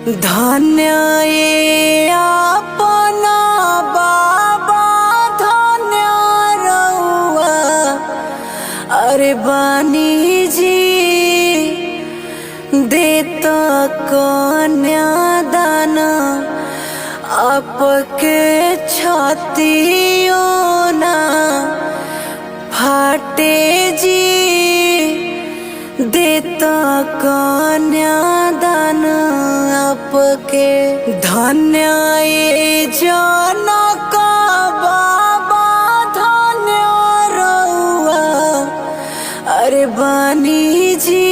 धन्य ये अपना बाबा धन्य रउआ अरे बानी जी देत कन्या दान आपके छातियों ना फाटे जी देता कन्या दान आपके धन्य ये जनक बाबा धन्य रउआ अरे बानी जी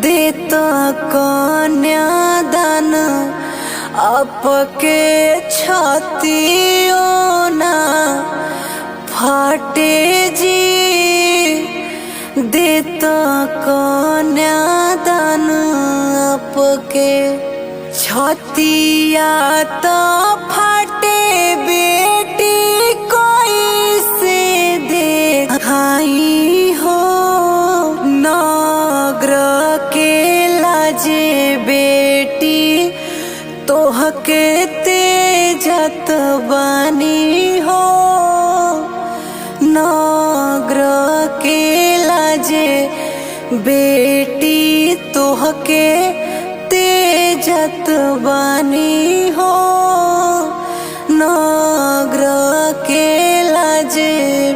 देता कन्या दान आपके छातियों ना फाटे जी देता कन्या दान आपके छतिया तो फाटे बेटी कोई से देखाई हो नग्र के लाजे बेटी तोहके तेजत बानी हो नग्र के लाजे बेटी तोहके तेजत बानी हो नग्र के लाजे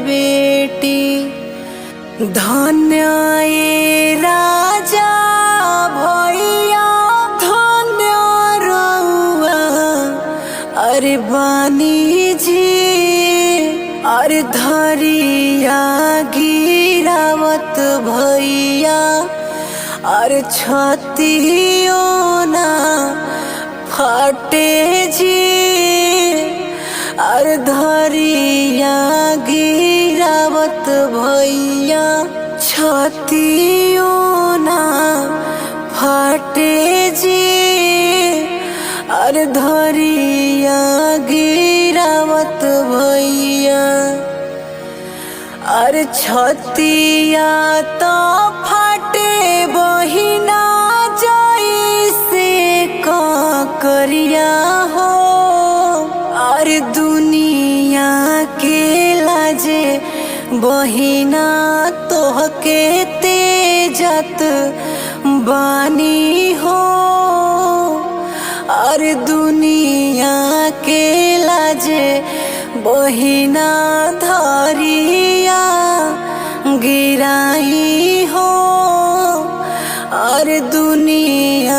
बेटी धन्य ये राजा भैया धन्य रउआ अरे बानी जी अरे धरिया गिरावत भैया अरे छतियों ना फाटे जी अरे धरिया गिरावत भैया छतियों ना फाटे जी अरे धरिया गिरावत भैया अरे छतिया तो फाटे बहिना जैसे करिया हो अरे दुनिया के लाजे बहिना तोहके तेजत बानी हो अरे दुनिया के लाजे बहिना धरिया गिराई हो अरे दुनिया